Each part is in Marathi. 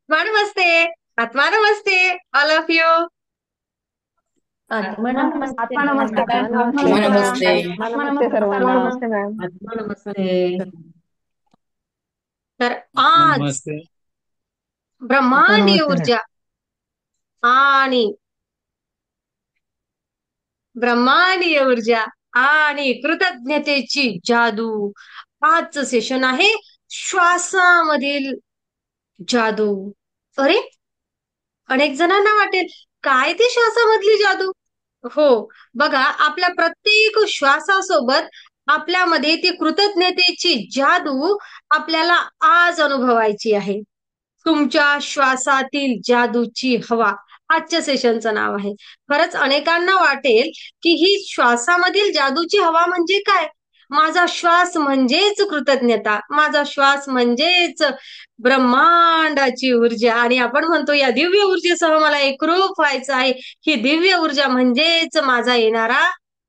आत्मा नमस्ते. आत्मा नमस्ते. All of you. आत्मा नमस्ते आत्मा मॅम. नमस्ते आत्मा मॅम. नमस्ते आत्मा मॅम. नमस्ते. आत्मा नमस्ते आत्मा सर्वांना. नमस्ते मॅम. आत्मा नमस्ते. तर आत्मा आज नमस्ते. आत्मा ब्रह्मांडीय नमस्ते मॅम. ऊर्जा आणि ब्रह्मांडीय ऊर्जा आणि कृतज्ञतेची जादू. आजचं सेशन आहे श्वासामधील जादू. अरे, अनेक जणांना वाटेल काय ती श्वासामधली जादू. हो, बघा, आपल्या प्रत्येक श्वासासोबत आपल्यामध्ये ती कृतज्ञतेची जादू आपल्याला आज अनुभवायची आहे. तुमच्या श्वासातील जादूची हवा आजच्या सेशनचं नाव आहे. खरंच अनेकांना वाटेल की ही श्वासामधील जादूची हवा म्हणजे काय. माझा श्वास म्हणजेच कृतज्ञता, माझा श्वास म्हणजेच ब्रह्मांडाची ऊर्जा, आणि आपण म्हणतो या दिव्य ऊर्जेसह मला एकरूप व्हायचं आहे. ही दिव्य ऊर्जा म्हणजेच माझा येणारा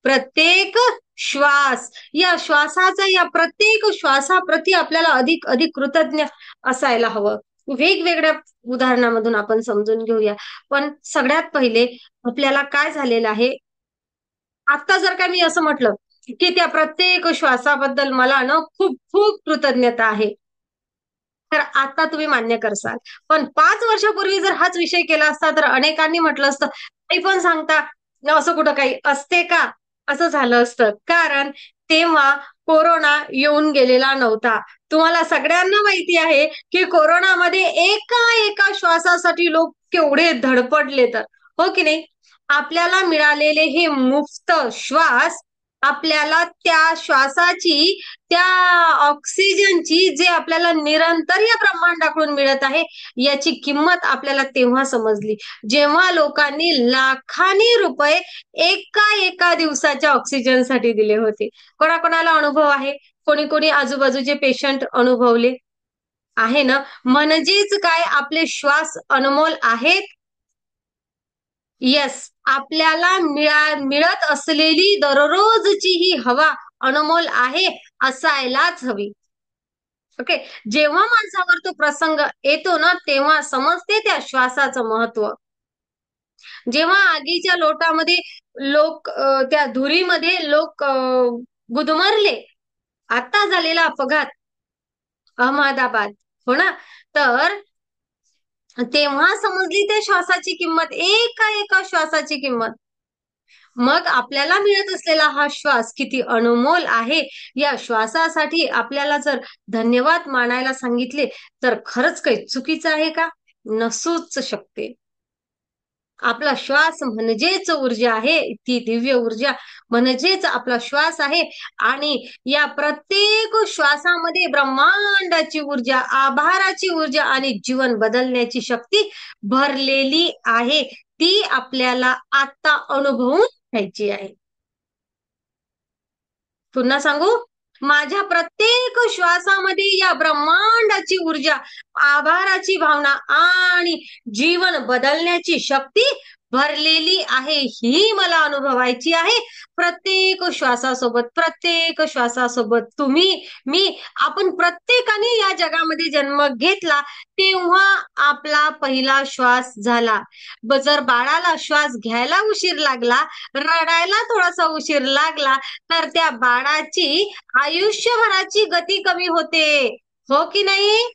प्रत्येक श्वास. या श्वासाचा, या प्रत्येक श्वासाप्रती आपल्याला अधिक अधिक कृतज्ञ असायला हवं. वेगवेगळ्या उदाहरणामधून आपण समजून घेऊया. पण सगळ्यात पहिले आपल्याला काय झालेलं आहे, आता जर का मी असं म्हटलं की त्या प्रत्येक श्वासाबद्दल मला ना खूप खूप कृतज्ञता आहे, तर आता तुम्ही मान्य करसाल. पण 5 वर्षापूर्वी जर हाच विषय केला असता तर अनेकांनी म्हटलं असतं, काही पण सांगता, असं कुठं काही असते का, असं झालं असतं. कारण तेव्हा कोरोना येऊन गेलेला नव्हता. तुम्हाला सगळ्यांना माहिती आहे की कोरोनामध्ये एका एका श्वासासाठी लोक केवढे धडपडले तर, हो की नाही. आपल्याला मिळालेले हे मुफ्त श्वास, आपल्याला त्या श्वासाची, त्या ऑक्सिजनची जे आपल्याला निरंतर या ब्रह्मांडाकडून मिळत आहे, याची किंमत आपल्याला तेव्हा समजली, जेव्हा लोकांनी लाखांनी रुपये एका एका दिवसाच्या ऑक्सिजनसाठी दिले होते. कोणाकोणाला अनुभव आहे, कोणी कोणी आजूबाजूचे पेशंट अनुभवले आहे ना. म्हणजेच काय, आपले श्वास अनमोल आहेत. येस, आपल्याला मिळत असलेली दररोजची ही हवा अनमोल आहे, असायलाच हवी. ओके. जेव्हा माणसावर तो प्रसंग येतो ना, तेव्हा समजते त्या श्वासाचं महत्व. जेव्हा आगीच्या लोटामध्ये लोक, त्या धुरीमध्ये लोक गुदमरले, आता झालेला अपघात अहमदाबाद, हो ना. तर तेव्हा समजली त्या श्वासाची किंमत, एका एका श्वासाची किंमत. मग आपल्याला मिळत असलेला हा श्वास किती अनमोल आहे. या श्वासासाठी आपल्याला जर धन्यवाद मानायला सांगितले तर खरंच काही चुकीचं आहे का. नसूच शकते. आपला श्वास म्हणजेच ऊर्जा आहे, ती दिव्य ऊर्जा म्हणजेच आपला श्वास आहे. आणि या प्रत्येक श्वासामध्ये ब्रह्मांडाची ऊर्जा, आभाराची ऊर्जा आणि जीवन बदलण्याची शक्ती भरलेली आहे. ती आपल्याला आता अनुभवून घ्यायची आहे. पुन्हा सांगू, माझ्या प्रत्येक श्वासामध्ये या ब्रह्मांडाची ऊर्जा, आभाराची भावना आणि जीवन बदलण्याची शक्ती भरलेली आहे. ही मला अनुभवायची आहे. प्रत्येक श्वासासोबत, प्रत्येक श्वासासोबत तुम्ही, मी, आपण प्रत्येकाने या जगामध्ये जन्म घेतला तेव्हा आपला पहिला श्वास झाला. जर बाळाला श्वास घ्यायला उशीर लागला, रडायला थोडासा उशीर लागला, तर त्या बाळाची आयुष्यभराची गती कमी होते, हो की नाही.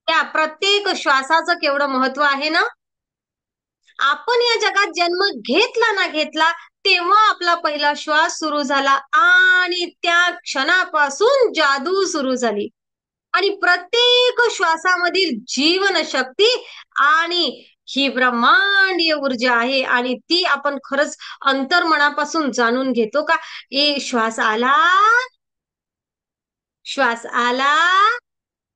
त्या प्रत्येक श्वासाचं केवढं महत्व आहे ना. आपण या जगात जन्म घेतला ना घेतला, तेव्हा आपला पहिला श्वास सुरू झाला आणि त्या क्षणापासून जादू सुरू झाली. आणि प्रत्येक श्वासामधील जीवनशक्ती आणि ही ब्रह्मांडीय ऊर्जा आहे, आणि ती आपण खरंच अंतर्मनापासून जाणून घेतो का. श्वास आला, श्वास आला,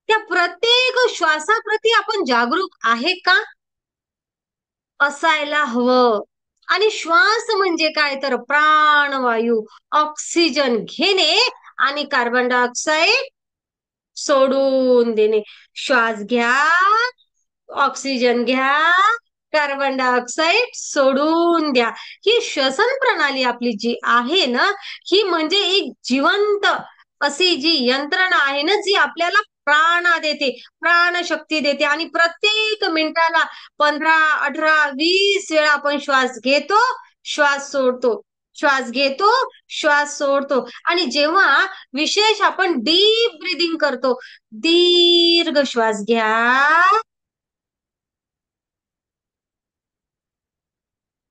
त्या प्रत्येक श्वासाप्रती आपण जागरूक आहे का. असायला हवं. आणि श्वास म्हणजे काय तर प्राणवायू, ऑक्सिजन घेणे आणि कार्बन डायऑक्साईड सोडून देणे. श्वास घ्या, ऑक्सिजन घ्या, कार्बन डायऑक्साईड सोडून द्या. ही श्वसन प्रणाली आपली जी आहे ना, ही म्हणजे एक जिवंत अशी जी यंत्रणा आहे ना, जी आपल्याला प्राणा देते, प्राणशक्ती देते आणि प्रत्येक मिनिटाला 15, 18, 20 वेळा आपण श्वास घेतो, श्वास सोडतो, श्वास घेतो, श्वास सोडतो. आणि जेव्हा विशेष आपण डीप ब्रिदिंग करतो, दीर्घ श्वास घ्या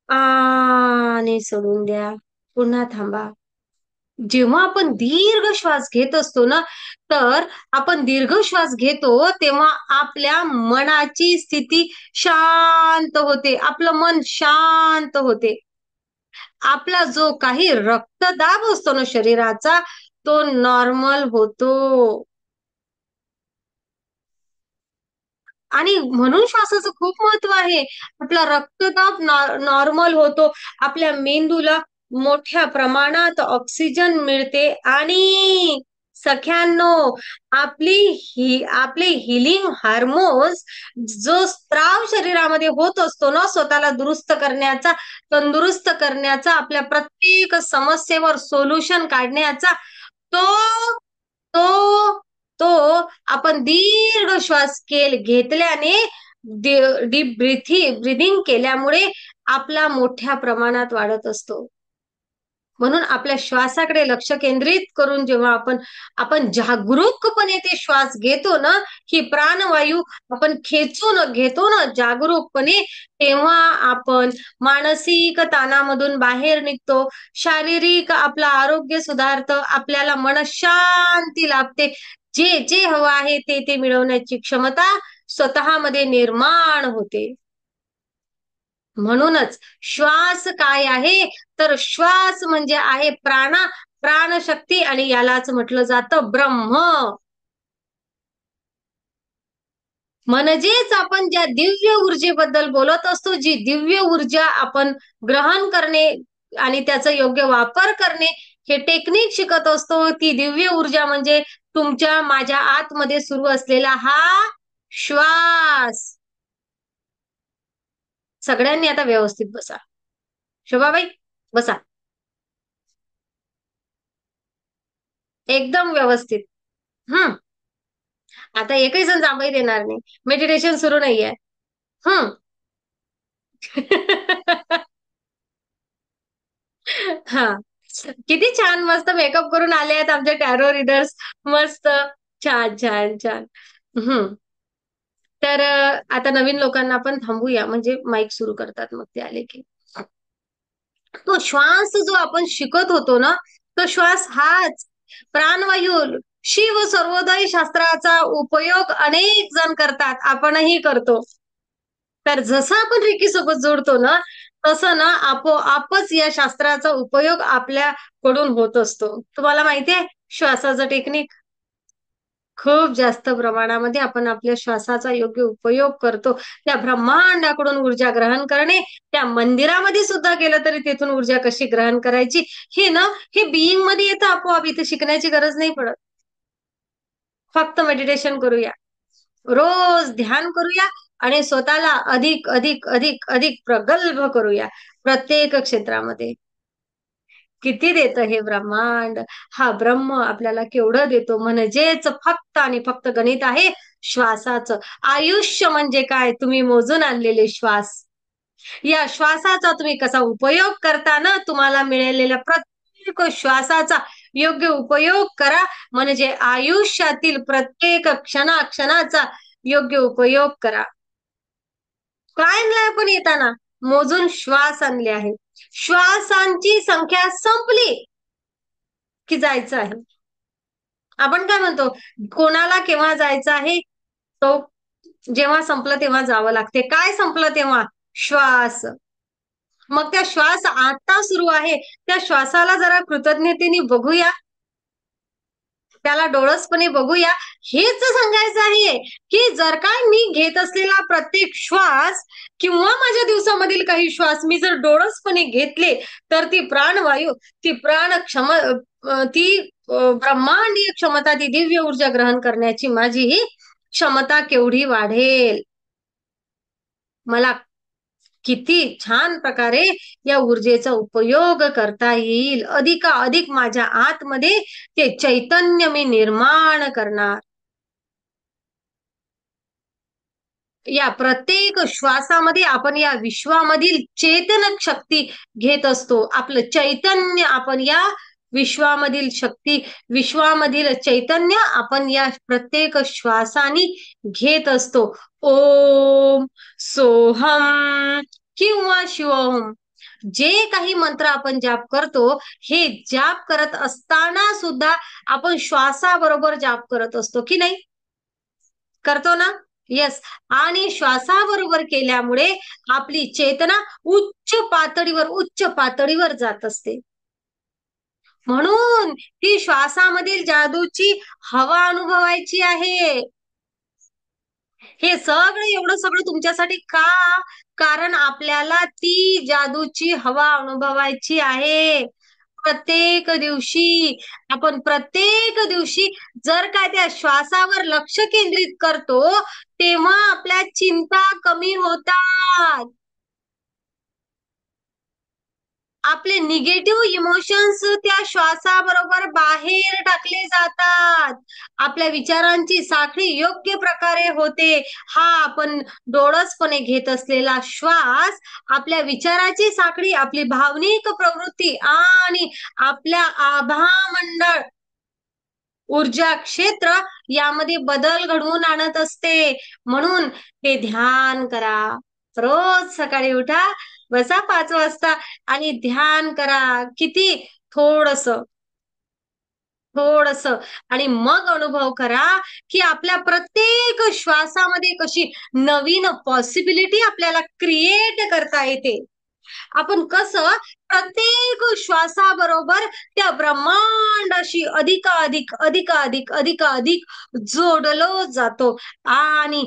आणि सोडून द्या. पुन्हा थांबा. जेव्हा आपण दीर्घ श्वास घेत असतो ना, तर आपण दीर्घ श्वास घेतो तेव्हा आपल्या मनाची स्थिती शांत होते, आपलं मन शांत होते. आपला जो काही रक्तदाब असतो ना शरीराचा, तो नॉर्मल होतो. आणि म्हणून श्वासाचं खूप महत्व आहे. आपला रक्तदाब नॉर्मल होतो, आपल्या मेंदूला मोठ्या प्रमाणात ऑक्सिजन मिळते आणि सख्यांनो, आपले हिलिंग हार्मोन्स जो स्त्राव शरीरामध्ये होत असतो ना, स्वतःला दुरुस्त करण्याचा, तंदुरुस्त करण्याचा, आपल्या प्रत्येक समस्येवर सोल्युशन काढण्याचा, तो तो तो आपण दीर्घ श्वास घेतल्याने, डीप ब्रिदिंग केल्यामुळे आपला मोठ्या प्रमाणात वाढत असतो. म्हणून आपल्या श्वासाकडे लक्ष केंद्रित करून जेव्हा आपण जागरूकपणे ते श्वास घेतो ना, ही प्राणवायू आपण खेचून घेतो ना जागरूकपणे, तेव्हा आपण मानसिक ताणामधून बाहेर निघतो, शारीरिक आपलं आरोग्य सुधारतं, आपल्याला मनशांती लाभते. जे जे हवं आहे ते मिळवण्याची क्षमता स्वतःमध्ये निर्माण होते. म्हणूनच श्वास काय आहे, तर श्वास म्हणजे आहे प्राणशक्ती आणि यालाच म्हटलं जातं ब्रह्म. म्हणजेच आपण ज्या दिव्य ऊर्जेबद्दल बोलत असतो, जी दिव्य ऊर्जा आपण ग्रहण करणे आणि त्याचा योग्य वापर करणे हे टेक्निक शिकत असतो, ती दिव्य ऊर्जा म्हणजे तुमच्या माझ्या आतमध्ये सुरू असलेला हा श्वास. सगळ्यांनी आता व्यवस्थित बसा. शोभाबाई, बसा एकदम व्यवस्थित. आता एकही जण जांभई देणार नाही, मेडिटेशन सुरू नाहीये. हम्म. हा, किती छान मस्त मेकअप करून आले आहेत आमचे टॅरो रीडर्स. मस्त, छान छान छान. हम्म. तर आता नवीन लोकांना आपण थांबूया, म्हणजे माईक सुरू करतात मग ते आले की. तो श्वास जो आपण शिकत होतो ना, तो श्वास हाच प्राणवायू. शिव सर्वोदय शास्त्राचा उपयोग अनेक जण करतात, आपणही करतो. तर जसं आपण रेकी सोबत जोडतो ना, तसं ना आपोआपच या शास्त्राचा उपयोग आपल्याकडून होत असतो. तुम्हाला माहितीये श्वासाचं टेक्निक खूप जास्त प्रमाणामध्ये आपण आपल्या श्वासाचा योग्य उपयोग करतो. त्या ब्रह्मांडाकडून ऊर्जा ग्रहण करणे, त्या मंदिरामध्ये सुद्धा गेलं तरी तिथून ऊर्जा कशी ग्रहण करायची, हे बिईंग मध्ये येतं आपोआप. इथे शिकण्याची गरज नाही पडत. फक्त मेडिटेशन करूया, रोज ध्यान करूया आणि स्वतःला अधिक अधिक अधिक अधिक प्रगल्भ करूया प्रत्येक क्षेत्रामध्ये. किती देतं हे ब्रह्मांड, हा ब्रह्म आपल्याला केवढं देतो. म्हणजेच फक्त आणि फक्त गणित आहे श्वासाचं. आयुष्य म्हणजे काय, तुम्ही मोजून आणलेले श्वास. या श्वासाचा तुम्ही कसा उपयोग करता ना, तुम्हाला मिळालेल्या प्रत्येक श्वासाचा योग्य उपयोग करा. म्हणजे आयुष्यातील प्रत्येक क्षणाचा योग्य उपयोग करा. काय आणलंय आपण येताना, मोजून श्वास आणले आहेत. श्वासांची संख्या संपली की जायचं आहे. आपण काय म्हणतो, कोणाला केव्हा जायचं आहे, तो जेव्हा संपलं तेव्हा जावं लागते. काय संपलं तेव्हा, श्वास. मग त्या श्वास आता सुरू आहे, त्या श्वासाला जरा कृतज्ञतेने बघूया, त्याला डोळसपणे बघूया. हेच सांगायचं आहे की जर काय मी घेत असलेला प्रत्येक श्वास किंवा माझ्या दिवसामधील काही श्वास मी जर डोळसपणे घेतले, तर ती प्राणवायू, ती ब्रह्मांडीय क्षमता, ती दिव्य ऊर्जा ग्रहण करण्याची माझी ही क्षमता केवढी वाढेल. मला किती छान प्रकारे या ऊर्जेचा उपयोग करता येईल. अधिकाधिक माझ्या आतमध्ये ते चैतन्य मी निर्माण करणार. या प्रत्येक श्वासामध्ये आपण या विश्वामधील चेतन शक्ती घेत असतो. आपलं चैतन्य आपण या विश्वामधील शक्ती, विश्वामधील चैतन्य आपण या प्रत्येक श्वासाने घेत असतो. ओम, सोहम किंवा शिवोहम, जे काही मंत्र आपण जाप करतो, हे जाप करत असताना सुद्धा आपण श्वासाबरोबर जाप करत असतो की नाही? करतो ना? येस. आणि श्वासाबरोबर केल्यामुळे आपली चेतना उच्च पातळीवर जात असते. म्हणून ती श्वासामधील जादूची हवा अनुभवायची आहे. हे सगळं एवढं सगळं तुमच्यासाठी का? कारण आपल्याला ती जादूची हवा अनुभवायची आहे. प्रत्येक दिवशी जर काय त्या श्वासावर लक्ष केंद्रित करतो, तेव्हा आपल्या चिंता कमी होतात. आपले निगेटिव्ह इमोशन्स त्या श्वासाबरोबर बाहेर टाकले जातात. आपल्या विचारांची साखळी योग्य प्रकारे होते. हा आपण डोळसपणे घेत असलेला श्वास आपल्या विचाराची साखळी, आपली भावनिक प्रवृत्ती आणि आपल्या आभामंडळ ऊर्जा क्षेत्र यामध्ये बदल घडवून आणत असते. म्हणून हे ध्यान करा. रोज सकाळी उठा, बसा 5 वाजता आणि ध्यान करा. किती? थोडस थोडस. आणि मग अनुभव करा की आपल्या प्रत्येक श्वासामध्ये कशी नवीन पॉसिबिलिटी आपल्याला क्रिएट करता येते. आपण कसं प्रत्येक श्वासाबरोबर त्या ब्रह्मांडाशी अधिक जोडलो जातो. आणि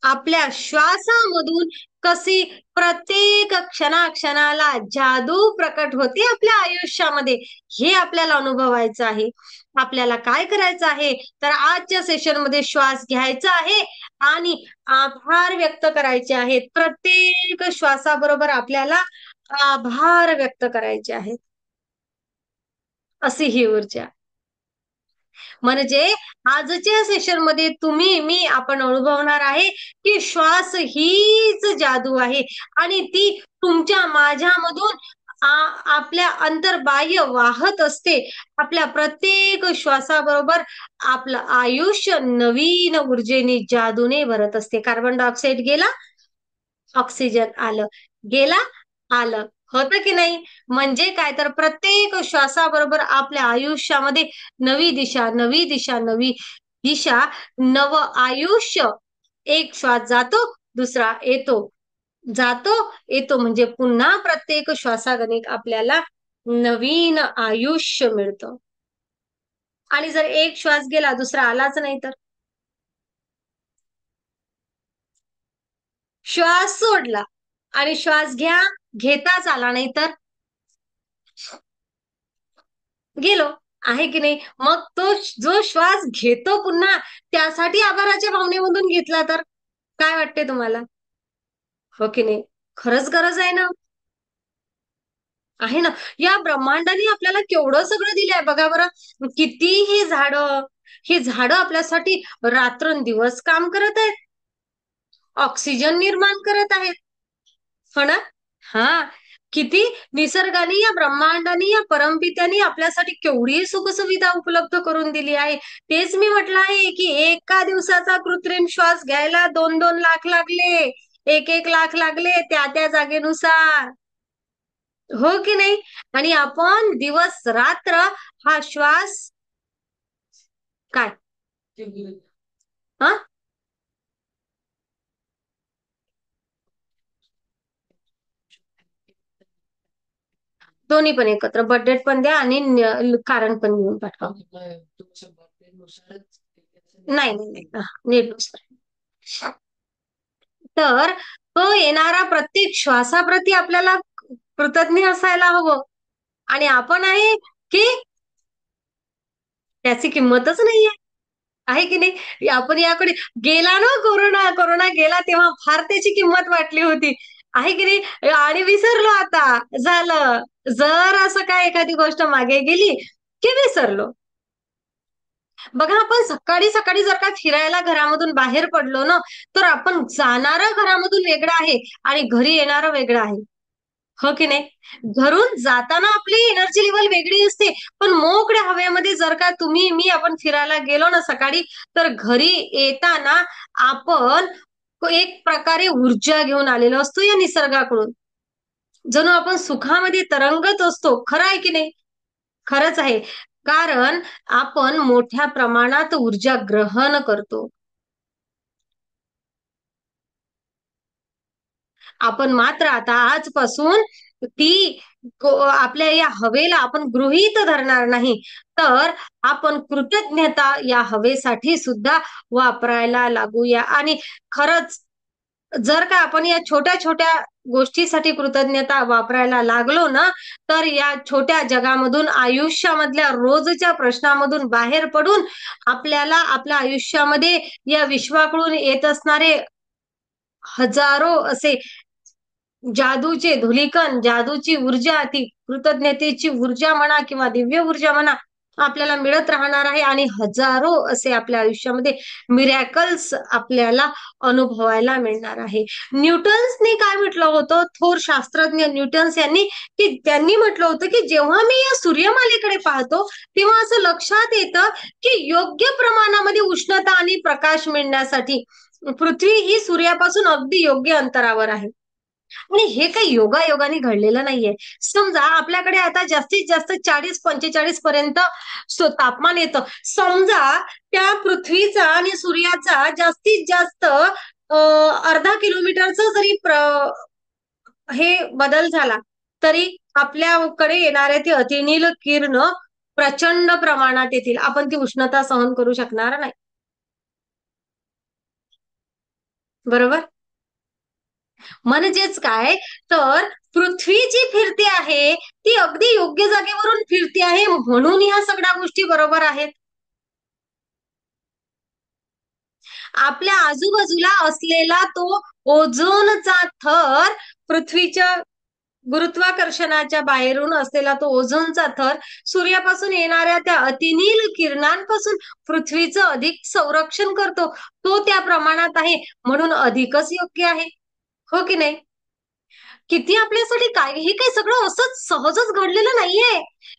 आपल्या श्वासामधून कशी प्रत्येक क्षणाक्षणाला जादू प्रकट होते आपल्या आयुष्यामध्ये, हे आपल्याला अनुभवायचं आहे. आपल्याला काय करायचं आहे, तर आजच्या सेशन मध्ये श्वास घ्यायचा आहे आणि आभार व्यक्त करायचे आहेत. प्रत्येक श्वासाबरोबर आपल्याला आभार व्यक्त करायचे आहेत. अशी ही ऊर्जा. म्हणजे आजच्या सेशन मध्ये तुम्ही, मी, आपण अनुभवणार आहे की श्वास हीच जादू आहे आणि ती तुमच्या माझ्यामधून आपल्या अंतर्बाह्य वाहत असते. आपल्या प्रत्येक श्वासाबरोबर आपलं आयुष्य नवीन ऊर्जेने, जादूने भरत असते. कार्बन डायऑक्साईड गेला, ऑक्सिजन आलं, गेला, आलं. होतं की नाही? म्हणजे काय, तर प्रत्येक श्वासाबरोबर आपल्या आयुष्यामध्ये नवी दिशा, नव आयुष्य. एक श्वास जातो, दुसरा येतो, जातो, येतो, म्हणजे पुन्हा प्रत्येक श्वासागणिक आपल्याला नवीन आयुष्य मिळतं. आणि जर एक श्वास गेला, दुसरा आलाच नाही तर? श्वास सोडला आणि श्वास घेताच आला नाही तर गेलो, आहे की नाही? मग तो जो श्वास घेतो पुन्हा, त्यासाठी आभाराच्या भावनेमधून घेतला तर काय वाटते तुम्हाला? हो की नाही? खरंच गरज आहे ना? आहे ना? या ब्रह्मांडाने आपल्याला केवढं सगळं दिलंय बघा बरं. किती ही झाडं आपल्यासाठी रात्रंदिवस काम करत आहेत, ऑक्सिजन निर्माण करत आहेत. हो ना? हा. किती निसर्गाने, या ब्रह्मांडाने, या परमपित्याने आपल्यासाठी केवढी सुखसुविधा उपलब्ध करून दिली आहे. तेच मी म्हटलं आहे की एका दिवसाचा कृत्रिम श्वास घ्यायला 2-2 लाख लागले, 1-1 लाख लागले त्या त्या जागेनुसार. हो की नाही? आणि आपण दिवस रात्र हा श्वास काय हा दोन्ही पण एकत्र, बर्थडेट पण द्या आणि कारण पण घेऊन पाठवा. नाही नाही नाही, नीट. तर तो येणारा प्रत्येक श्वासाप्रती आपल्याला कृतज्ञ असायला हवं. आणि आपण आहे की त्याची किंमतच नाहीये, आहे की नाही? आपण याकडे गेला ना, कोरोना कोरोना गेला तेव्हा फार त्याची किंमत वाटली होती, आहे की नाही? आणि विसरलो आता, झालं. जर असं काय एखादी गोष्ट मागे गेली की विसरलो. बघा, आपण सकाळी सकाळी जर का फिरायला घरामधून बाहेर पडलो ना, तर आपण जाणारं घरामधून वेगळं आहे आणि घरी येणारं वेगळं आहे. हो की नाही? घरून जाताना आपली एनर्जी लेवल वेगळी असते, पण मोकळ्या हवेमध्ये जर का तुम्ही मी आपण फिरायला गेलो ना सकाळी, तर घरी येताना आपण एक प्रकारे ऊर्जा घेऊन आलेलो असतो या निसर्गाकडून. जणू आपण सुखामध्ये तरंगत असतो. खरं आहे की नाही? खरंच आहे. कारण आपण मोठ्या प्रमाणात ऊर्जा ग्रहण करतो. आपण मात्र आता आजपासून ती आपल्या या हवेला आपण गृहीत धरणार नाही, तर आपण कृतज्ञता या हवेसाठी सुद्धा वापरायला लागूया. आणि खरंच जर का आपण या छोट्या छोट्या गोष्टीसाठी कृतज्ञता वापरायला लागलो ना, तर या छोट्या जगामधून आयुष्यामधल्या रोजच्या प्रश्नामधून बाहेर पडून आपल्याला आपल्या आयुष्यामध्ये या विश्वाकडून येत असणारे हजारो असे जादूचे धुलीकण, जादूची ऊर्जा, ती कृतज्ञतेची ऊर्जा म्हणा किंवा दिव्य ऊर्जा म्हणा, आपल्याला मिळत राहणार आहे आणि हजारो असे आपल्या आयुष्यामध्ये मिरॅकल्स आपल्याला अनुभवायला मिळणार आहे. न्यूटन्सनी काय म्हटलं होतं, थोर शास्त्रज्ञ न्यूटन्स यांनी, की त्यांनी म्हटलं होतं की जेव्हा मी या सूर्यमालेकडे पाहतो, तेव्हा असं लक्षात येतं की योग्य प्रमाणामध्ये उष्णता आणि प्रकाश मिळण्यासाठी पृथ्वी ही सूर्यापासून अगदी योग्य अंतरावर आहे. आणि हे काही योगायोगाने घडलेलं नाहीये. समजा आपल्याकडे आता जास्तीत जास्त 40-45 पर्यंत तापमान येतं. समजा त्या पृथ्वीचा आणि सूर्याचा जास्तीत जास्त अर्धा किलोमीटरचा जरी हे बदल झाला, तरी आपल्याकडे येणारे ते अतिनील किरण प्रचंड प्रमाणात येतील. आपण ती उष्णता सहन करू शकणार नाही. बरोबर? म्हणजेच काय, तर पृथ्वी जी फिरते आहे ती अगदी योग्य जागेवरून फिरते आहे, म्हणून ह्या सगळ्या गोष्टी बरोबर आहेत. आपल्या आजूबाजूला असलेला तो ओझोनचा थर, पृथ्वीच्या गुरुत्वाकर्षणाच्या बाहेरून असलेला तो ओझोनचा थर सूर्यापासून येणाऱ्या त्या अतिनील किरणांपासून पृथ्वीचं अधिक संरक्षण करतो. तो त्या प्रमाणात आहे, म्हणून अधिकच योग्य आहे. हो की नाही? किती आपल्यासाठी काय, हे काही सगळं असंच सहजच घडलेलं नाहीये.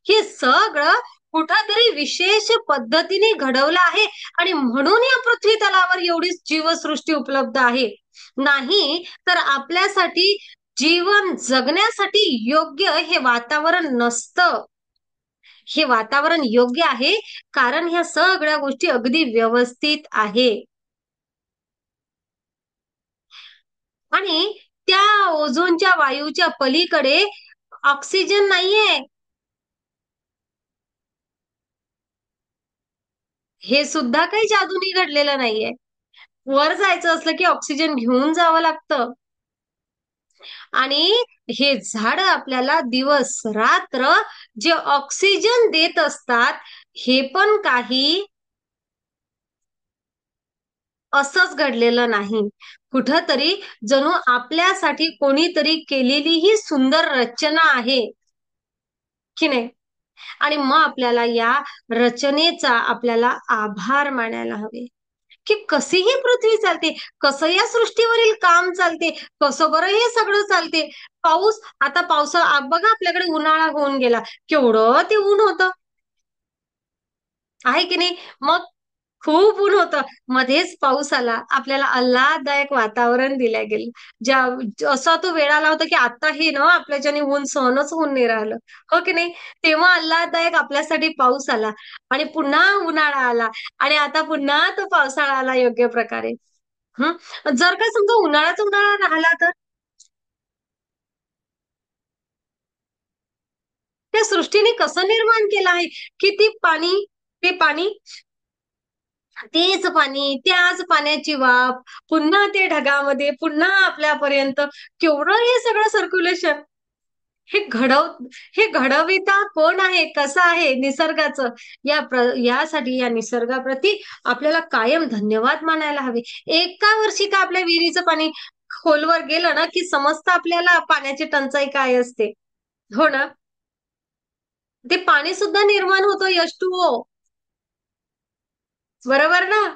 हे सगळं कुठंतरी विशेष पद्धतीने घडवलं आहे आणि म्हणून या पृथ्वी तलावर एवढी जीवसृष्टी उपलब्ध आहे. नाही तर आपल्यासाठी जीवन जगण्यासाठी योग्य हे वातावरण नसतं. हे वातावरण योग्य आहे कारण ह्या सगळ्या गोष्टी अगदी व्यवस्थित आहे. आणि त्या ओझोनच्या वायूच्या पलीकडे ऑक्सिजन नाहीये. हे सुद्धा काही जादूनी घडलेलं नाहीये. वर जायचं असलं की ऑक्सिजन घेऊन जावं लागतं. आणि हे झाड आपल्याला दिवस रात्र जे ऑक्सिजन देत असतात, हे पण काही असंच घडलेलं नाही. कुठंतरी जणू आपल्यासाठी कोणीतरी केलेली ही सुंदर रचना आहे की नाही. आणि मग आपल्याला या रचनेचा आपल्याला आभार मानायला हवे, की कशी ही पृथ्वी चालते, कसं या सृष्टीवरील काम चालते, कसं बरं हे सगळं चालते. पाऊस, आता बघा आपल्याकडे उन्हाळा होऊन गेला, केवढं ते ऊन होतं, आहे की नाही. मग खूप ऊन होतं, मध्येच पाऊस आला, आपल्याला आल्हाददायक वातावरण दिल्या गेलं. ज्या असा तो वेळ आला होता की आता हे ना आपल्याच्याने ऊन सहनच होऊन नाही राहिलं. हो की नाही. तेव्हा आल्हाददायक आपल्यासाठी पाऊस आला आणि पुन्हा उन्हाळा आला आणि आता पुन्हा तो पावसाळा आला योग्य प्रकारे. जर का समजा उन्हाळ्याचा उन्हाळा राहिला, तर त्या सृष्टीने कसं निर्माण केलं आहे, किती पाणी, ते पाणी, तेच पाणी, त्याच पाण्याची वाफ, पुन्हा ते ढगामध्ये, पुन्हा आपल्यापर्यंत, केवढं हे सगळं सर्क्युलेशन. हे घडव हे घडविता कोण आहे, कसं आहे, निसर्गाचं. यासाठी या निसर्गाप्रती आपल्याला कायम धन्यवाद मानायला हवे. एका वर्षी का आपल्या विहिरीचं पाणी खोलवर गेलं ना, की समजतं आपल्याला पाण्याची टंचाई काय असते. हो ना. ते पाणी सुद्धा निर्माण होतं H2O. बरोबर ना?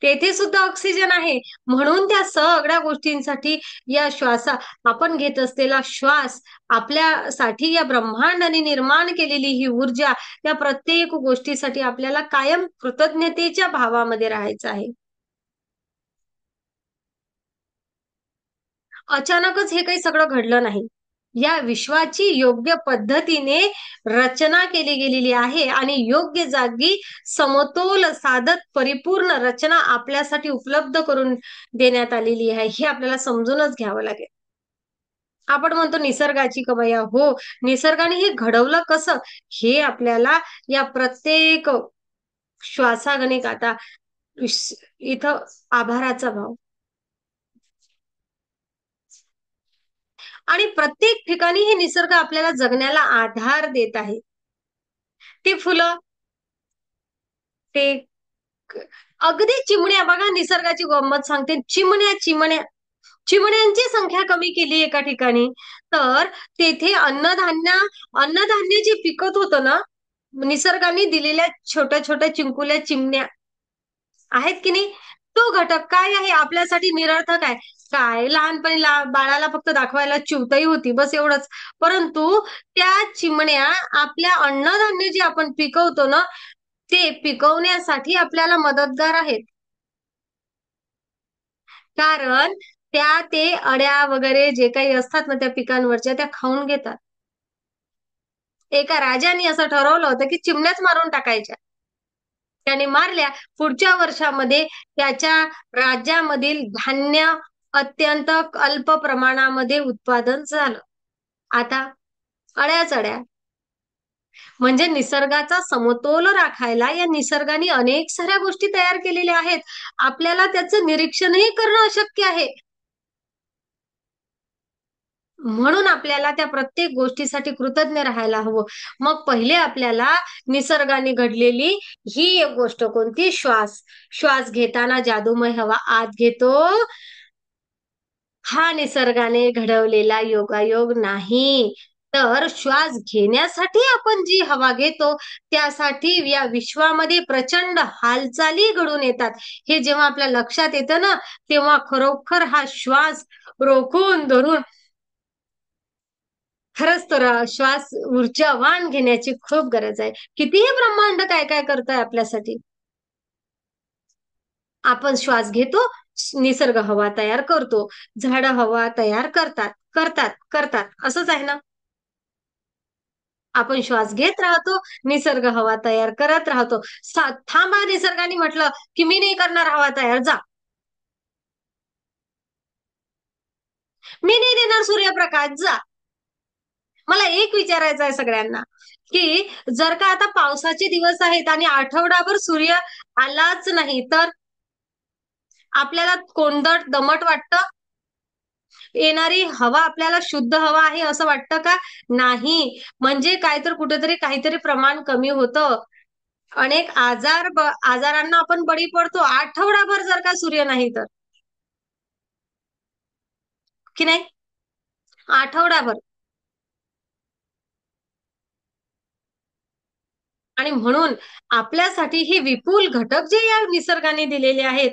तेथे सुद्धा ऑक्सिजन आहे. म्हणून त्या सगळ्या गोष्टींसाठी या श्वासा आपण घेत असलेला श्वास, आपल्यासाठी या ब्रह्मांडाने निर्माण केलेली ही ऊर्जा, या प्रत्येक गोष्टीसाठी आपल्याला कायम कृतज्ञतेच्या भावामध्ये राहायचं आहे. अचानकच हे काही सगळं घडलं नाही. या विश्वाची योग्य पद्धतीने रचना केली गेलेली आहे आणि योग्य जागी समतोल साधत परिपूर्ण रचना आपल्यासाठी उपलब्ध करून देण्यात आलेली आहे. हे आपल्याला समजूनच घ्यावं लागेल. आपण म्हणतो निसर्गाची कमाया. हो, निसर्गाने हे घडवलं कसं? हे आपल्याला या प्रत्येक श्वासागणिक आता इथं आभाराचा भाव आणि प्रत्येक ठिकाणी हे निसर्ग आपल्याला जगण्याला आधार देत आहे. ते फुलं, ते अगदी चिमण्या बघा, निसर्गाची गंमत सांगते. चिमण्या चिमण्या चिमण्यांची संख्या कमी केली एका ठिकाणी, तर तेथे अन्नधान्य जे पिकत होतं ना, निसर्गाने दिलेल्या छोट्या छोट्या चिंकुल्या चिमण्या आहेत की नाही, तो घटक काय आहे आपल्यासाठी निरर्थक आहे. काय लहानपणी बाळाला फक्त दाखवायला चिवताई होती, बस एवढंच. परंतु त्या चिमण्या आपल्या अन्नधान्य जे आपण पिकवतो ना, ते पिकवण्यासाठी आपल्याला मदतगार आहेत. कारण ते अळ्या वगैरे जे काही असतात ना त्या पिकांवरच्या, त्या खाऊन घेतात. एका राजाने असं ठरवलं होतं की चिमण्याच मारून टाकायच्या. त्याने मारल्या. पुढच्या वर्षामध्ये त्याच्या राज्यामधील धान्य अत्यंत अल्प प्रमाणामध्ये उत्पादन झालं. आता अळ्याच अळ्या. म्हणजे निसर्गाचा समतोल राखायला या निसर्गाने अनेक साऱ्या गोष्टी तयार केलेल्या आहेत. आपल्याला त्याचं निरीक्षणही करणं अशक्य आहे. म्हणून आपल्याला त्या प्रत्येक गोष्टीसाठी कृतज्ञ राहायला हवं. मग पहिले आपल्याला निसर्गाने घडलेली ही एक गोष्ट कोणती? श्वास. श्वास घेताना जादूमय हवा आत घेतो, हा निसर्गाने घडवलेला योगायोग नाही. तर श्वास घेण्यासाठी आपण जी हवा घेतो, त्यासाठी या विश्वामध्ये प्रचंड हालचाली घडून येतात. हे जेव्हा आपल्या लक्षात येतं ना, तेव्हा खरोखर हा श्वास रोखून धरून खरंच तर श्वास ऊर्जावान घेण्याची खूप गरज आहे. कितीही ब्रह्मांड काय काय करतंय आपल्यासाठी. आपण श्वास घेतो, निसर्ग हवा तयार करतो, झाडं हवा तयार करतात करतात करतात असंच आहे ना. आपण श्वास घेत राहतो, निसर्ग हवा तयार करत राहतो. थांबा, निसर्गाने म्हटलं की मी नाही करणार हवा तयार, जा. मी नाही देणार सूर्यप्रकाश, जा. मला एक विचारायचं आहे सगळ्यांना, की जर का आता पावसाचे दिवस आहेत आणि आठवडाभर सूर्य आलाच नाही, तर आपल्याला कोंदट दमट वाटतं? येणारी हवा आपल्याला शुद्ध हवा आहे असं वाटतं का? नाही. म्हणजे काय तर कुठेतरी काहीतरी प्रमाण कमी होतं. अनेक आजारांना आपण बळी पडतो आठवडाभर जर का सूर्य नाही तर, की नाही? आठवडाभर. आणि म्हणून आपल्यासाठी हे विपुल घटक जे या निसर्गाने दिलेले आहेत,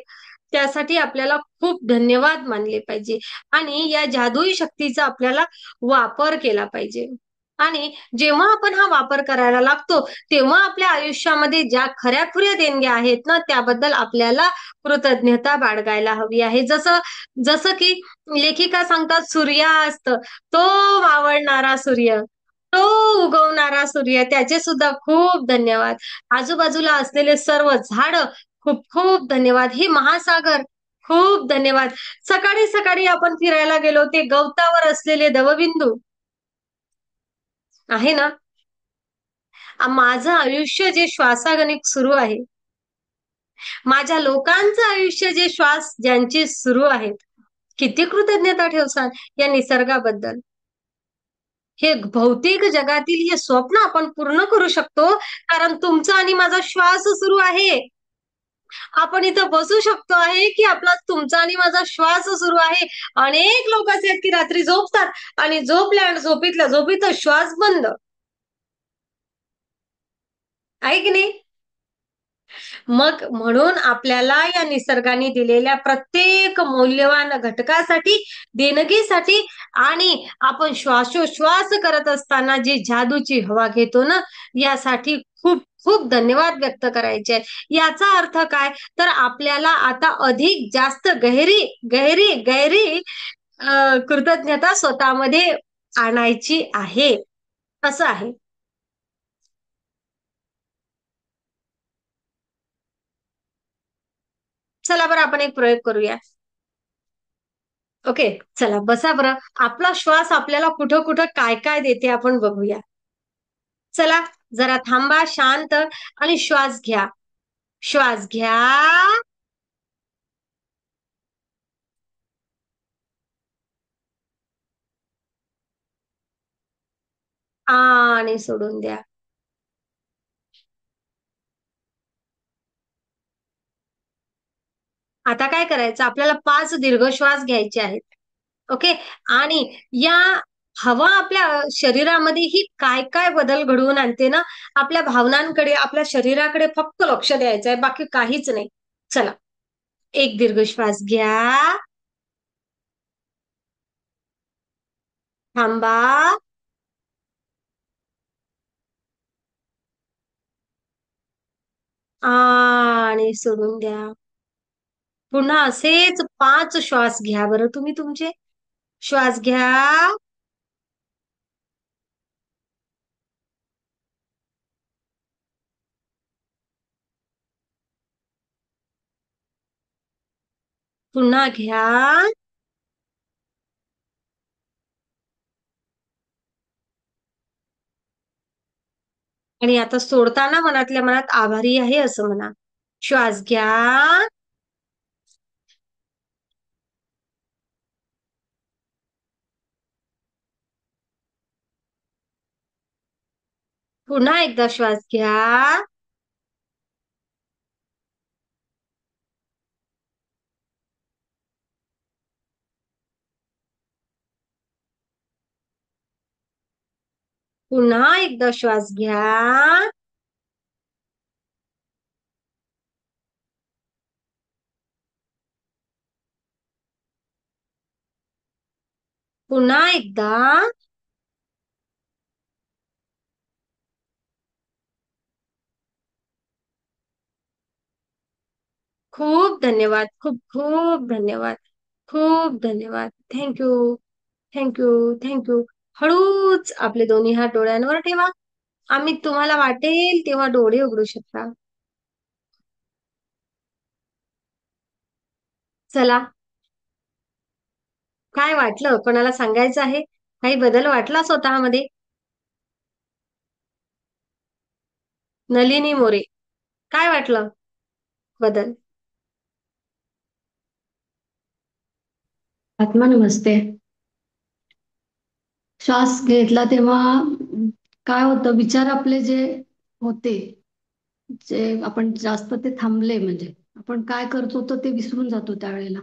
त्यासाठी आपल्याला खूप धन्यवाद मानले पाहिजे आणि या जादुई शक्तीचा आपल्याला वापर केला पाहिजे. आणि जेव्हा आपण हा वापर करायला लागतो, तेव्हा आपल्या आयुष्यामध्ये ज्या खऱ्या-खुऱ्या देणग्या आहेत ना, त्याबद्दल आपल्याला कृतज्ञता बाळगायला हवी आहे. जसं जसं की लेखिका सांगतात, सूर्यास्त, तो मावळणारा सूर्य, तो उगवणारा सूर्य, त्याचे सुद्धा खूप धन्यवाद. आजूबाजूला असलेले सर्व झाडं, खूप खूप धन्यवाद. हे महासागर, खूप धन्यवाद. सकाळी सकाळी आपण फिरायला गेलो, ते गवतावर असलेले दवबिंदू आहे ना. माझं आयुष्य जे श्वासागणिक सुरू आहे, माझ्या लोकांचं आयुष्य जे श्वास ज्यांचे सुरू आहेत, किती कृतज्ञता ठेवसान या निसर्गाबद्दल. हे भौतिक जगातील हे स्वप्न आपण पूर्ण करू शकतो, कारण तुमचा आणि माझा श्वास सुरू आहे. आपण इथं बसू शकतो आहे की आपला तुमचा आणि माझा श्वास सुरू आहे. अनेक लोक असे आहेत की रात्री झोपतात आणि झोपल्या आणि झोपीतल्या झोपीतच श्वास बंद, आहे की नाही? मग म्हणून आपल्याला या निसर्गाने दिलेल्या प्रत्येक मौल्यवान घटकासाठी, देणगीसाठी आणि आपण श्वासोश्वास करत असताना जी जादूची हवा घेतो ना, यासाठी खूप खूप धन्यवाद व्यक्त करायचे आहेत. याचा अर्थ काय, तर आपल्याला आता अधिक जास्त गहरी गहरी गहरी कृतज्ञता स्वतःमध्ये आणायची आहे, असं आहे. चला बरं, आपण एक प्रयोग करूया. ओके, चला बसा बरं. आपला श्वास आपल्याला कुठं कुठं काय काय देते आपण बघूया. चला, जरा थांबा शांत आणि श्वास घ्या. श्वास घ्या आणि सोडून द्या. आता काय करायचं, आपल्याला 5 दीर्घ श्वास घ्यायचे आहेत. ओके, आणि या हवा आपल्या शरीरामध्ये ही काय काय बदल घडवून आणते ना, आपल्या भावनांकडे, आपल्या शरीराकडे फक्त लक्ष द्यायचं आहे, बाकी काहीच नाही. चला, एक दीर्घ श्वास घ्या. थांबा आणि सोडून द्या. पुन्हा असेच 5 श्वास घ्या बरं तुम्ही तुमचे. श्वास घ्या. पुन्हा घ्या. आणि आता सोडताना मनातल्या मनात आभारी आहे असं म्हणा. श्वास घ्या. पुन्हा एकदा श्वास घ्या. पुन्हा एकदा श्वास घ्या. पुन्हा एकदा. खूप धन्यवाद, खूप खूप धन्यवाद, खूप धन्यवाद. Thank you, thank you, thank you. हळूच आपले दोन्ही हात डोळ्यांवर ठेवा. आम्ही तुम्हाला वाटेल तेव्हा डोळे उघडू शकता. चला, काय वाटलं, कोणाला सांगायचं आहे, काही बदल वाटला स्वतःमध्ये? नलिनी मोरे, काय वाटलं बदल? आत्मा नमस्ते. श्वास घेतला तेव्हा काय होतं, विचार आपले जे होते, जे आपण जास्त ते थांबले, म्हणजे आपण काय करतो तर ते विसरून जातो त्यावेळेला.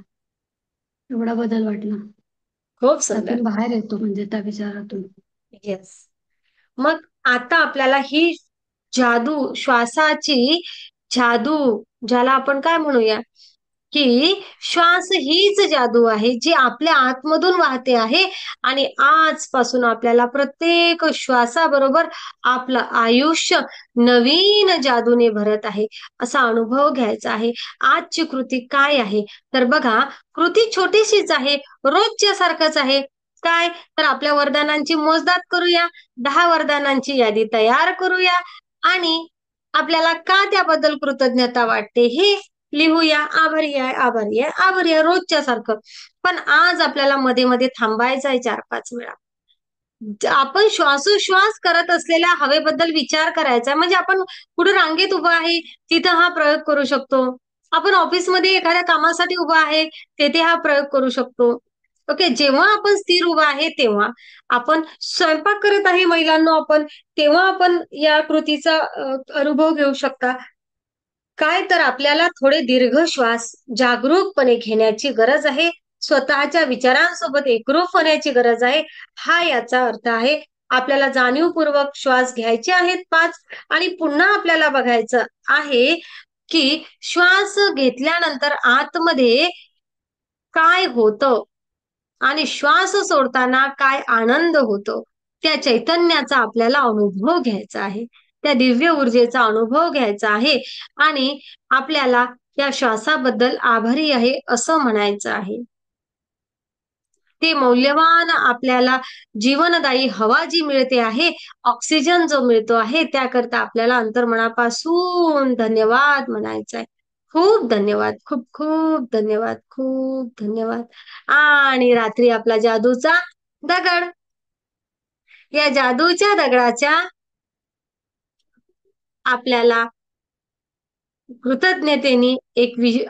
एवढा बदल वाटला. खूप सुंदर. त्यातून बाहेर येतो, म्हणजे त्या विचारातून. येस. मग आता आपल्याला ही जादू, श्वासाची जादू, ज्याला आपण काय म्हणूया, की श्वास हीच जादू आहे जी आपल्या आतमधून वाहते आहे. आणि आजपासून आपल्याला प्रत्येक श्वासाबरोबर आपलं आयुष्य नवीन जादूने भरत आहे, असा अनुभव घ्यायचा आहे. आजची कृती काय आहे, तर बघा, कृती छोटीशीच आहे, रोजच्या सारखंच आहे. काय, तर आपल्या वरदानांची मोजदाद करूया, 10 वरदानांची यादी तयार करूया आणि आपल्याला का त्याबद्दल कृतज्ञता वाटते हे लिहूया. आभारी आहे, आभारी आहे, आभारी आहे, रोजच्या सारखं. पण आज आपल्याला मध्ये मध्ये थांबायचं आहे 4-5 वेळा. आपण श्वासोश्वास करत असलेल्या हवेबद्दल विचार करायचा, म्हणजे आपण कुठे रांगेत उभं आहे तिथं हा प्रयोग करू शकतो. आपण ऑफिसमध्ये एखाद्या कामासाठी उभं आहे तेथे हा प्रयोग करू शकतो. ओके, जेव्हा आपण स्थिर उभा आहे तेव्हा, आपण स्वयंपाक करत आहे महिलांना आपण, तेव्हा आपण या कृतीचा अनुभव घेऊ शकता. काय, तर आपल्याला थोडे दीर्घ श्वास जागरूकपणे घेण्याची गरज आहे. स्वतःच्या विचारांसोबत एकरूप होण्याची गरज आहे. हा याचा अर्थ आहे. आपल्याला जाणीवपूर्वक श्वास घ्यायचे आहेत 5, आणि पुन्हा आपल्याला बघायचं आहे की श्वास घेतल्यानंतर आतमध्ये काय होतं आणि श्वास सोडताना काय आनंद होतो, त्या चैतन्याचा आपल्याला अनुभव घ्यायचा आहे, त्या दिव्य ऊर्जेचा अनुभव घ्यायचा आहे आणि आपल्याला त्या श्वासाबद्दल आभारी आहे असं म्हणायचं आहे. ते मौल्यवान आपल्याला जीवनदायी हवा जी मिळते आहे, ऑक्सिजन जो मिळतो आहे, त्याकरता आपल्याला अंतर्मनापासून धन्यवाद म्हणायचा आहे. खूप धन्यवाद, खूप खूप धन्यवाद, खूप धन्यवाद. आणि रात्री आपला जादूचा दगड, या जादूच्या दगडाच्या आपल्याला कृतज्ञतेने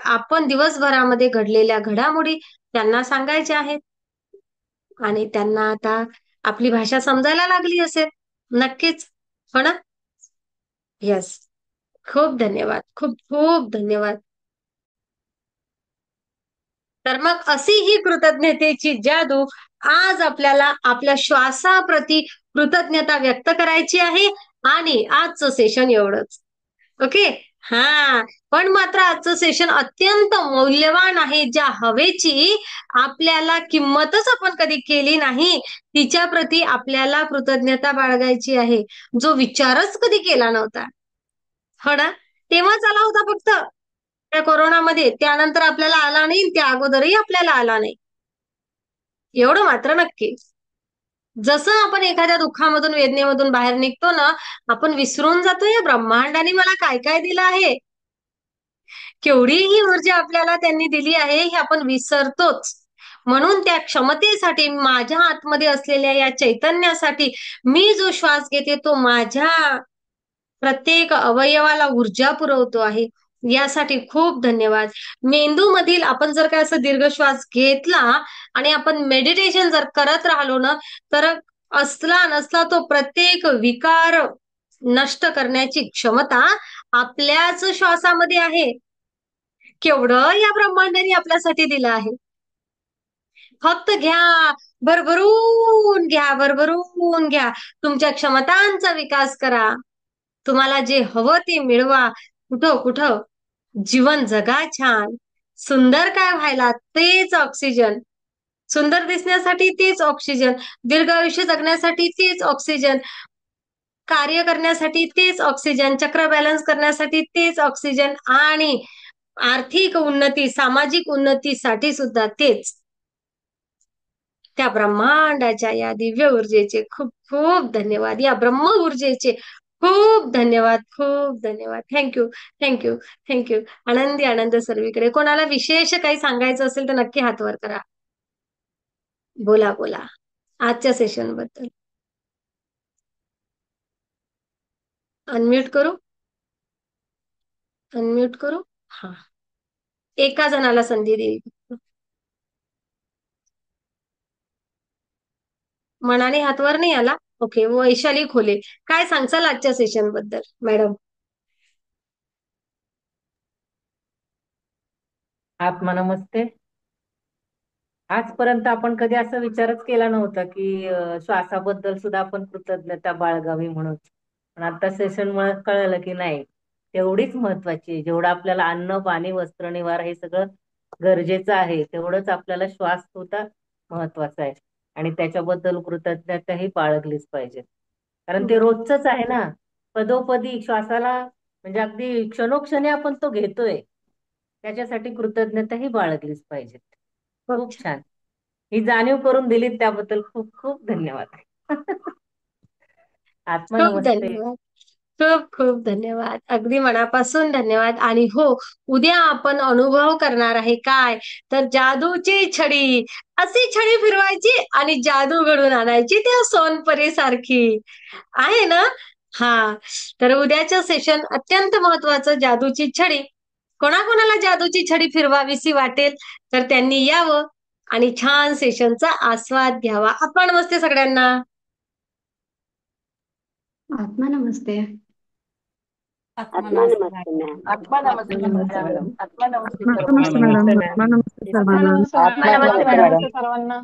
आपण दिवसभरामध्ये घडलेल्या घडामोडी त्यांना सांगायच्या आहेत. आणि त्यांना आता आपली भाषा समजायला लागली असेल. नक्कीच, हो ना? येस. खूप धन्यवाद, खूप खूप धन्यवाद. तर मग अशी ही कृतज्ञतेची जादू आज आपल्याला आपल्या श्वासाप्रती कृतज्ञता व्यक्त करायची आहे. आणि आजचं सेशन एवढंच. ओके. हा, पण मात्र आजचं सेशन अत्यंत मौल्यवान आहे. ज्या हवेची आपल्याला किंमतच आपण कधी केली नाही, तिच्या प्रती आपल्याला कृतज्ञता बाळगायची आहे, जो विचारच कधी केला नव्हता. हो ना? तेव्हाच आला होता फक्त त्या कोरोनामध्ये. त्यानंतर आपल्याला आला नाही, त्या अगोदरही आपल्याला आला नाही. एवढं मात्र नक्की. जसं आपण एखाद्या दुःखामधून, वेदनेमधून बाहेर निघतो ना, आपण विसरून जातो या ब्रह्मांडाने मला काय काय दिलं आहे, केवढी ही ऊर्जा आपल्याला त्यांनी दिली आहे हे आपण विसरतोच. म्हणून त्या क्षमतेसाठी, माझ्या आतमध्ये असलेल्या या चैतन्यासाठी मी जो श्वास घेते तो माझ्या प्रत्येक अवयवाला ऊर्जा पुरवतो आहे. यासाठी खूप धन्यवाद. मेंदू मधील आपण जर का असं दीर्घ श्वास घेतला आणि आपण मेडिटेशन जर करत राहिलो ना, तर असला नसला तो प्रत्येक विकार नष्ट करण्याची क्षमता आपल्याच श्वासामध्ये आहे. केवढं या ब्रह्मांडाने आपल्यासाठी दिलं आहे. फक्त घ्या, भरभरून घ्या, भरभरून घ्या. तुमच्या क्षमतांचा विकास करा. तुम्हाला जे हवं ते मिळवा. कुठं कुठं जीवन जगा छान. सुंदर काय व्हायला तेच ऑक्सिजन. सुंदर दिसण्यासाठी तेच ऑक्सिजन. दीर्घ आयुष्य जगण्यासाठी तेच ऑक्सिजन. कार्य करण्यासाठी तेच ऑक्सिजन. चक्र बॅलन्स करण्यासाठी तेच ऑक्सिजन. आणि आर्थिक उन्नती, सामाजिक उन्नतीसाठी सुद्धा तेच. त्या ब्रह्मांडाच्या या दिव्य ऊर्जेचे खूप खूप धन्यवाद. या ब्रह्म ऊर्जेचे खूप धन्यवाद, खूप धन्यवाद. Thank you, thank you, thank you. आनंदी आनंद सर्वीकडे. कोणाला विशेष काही सांगायचं असेल तर नक्की हात वर करा. बोला बोला आजच्या सेशन बद्दल. अनम्यूट करू, अनम्यूट करू. हा, एका जणाला संधी देईल. मनाने हात वर नाही आला. ओके. वैशाली खोले, काय सांगचाल आजच्या सेशन बद्दल मॅडम? आत्मा नमस्ते. आजपर्यंत आपण कधी असा विचारच केला नव्हता की श्वासाबद्दल सुद्धा आपण कृतज्ञता बाळगावी म्हणून. पण आता सेशन मुळे कळलं की नाही, तेवढीच महत्वाची आहे. जेवढं आपल्याला अन्न, पाणी, वस्त्र, निवारा हे सगळं गरजेचं आहे, तेवढंच आपल्याला श्वास सुद्धा महत्वाचा आहे. आणि त्याच्याबद्दल कृतज्ञताही बाळगलीच पाहिजे, कारण ते रोजच आहे ना. पदोपदी श्वासाला म्हणजे अगदी क्षणोक्षणी आपण तो घेतोय, त्याच्यासाठी कृतज्ञताही बाळगलीच पाहिजे. खूप खूप छान. छान. ही जाणीव करून दिलीत त्याबद्दल खूप खूप धन्यवाद. आत्मा खूप नमस्ते. धन्यवाद, खूप खूप धन्यवाद. अगदी मनापासून धन्यवाद. आणि हो, उद्या आपण अनुभव करणार आहे काय, तर जादूची छडी. अशी छडी फिरवायची आणि जादू घडून आणायची त्या सोनपरी सारखी, आहे ना? हा, तर उद्याचं सेशन अत्यंत महत्वाचं, जादूची छडी. कोणाकोणाला जादूची छडी फिरवावीशी वाटेल तर त्यांनी यावं आणि छान सेशनचा आस्वाद घ्यावा. आपण नमस्ते सगळ्यांना. आत्मा नमस्ते. आत्मा आत्मा नमस्ते नमस्ते मॅम. मॅडम. आत्मा आत्मा नमस्ते नमस्ते मॅडम. मॅडम. आत्मा नमस्ते नमस्ते सर्वांना. मॅडम. नमस्ते आत्मा मॅम. नमस्ते आत्मा सर्वांना. नमस्ते आत्मा मॅडम. नमस्ते आत्मा मॅडम. नमस्ते सर्वांना.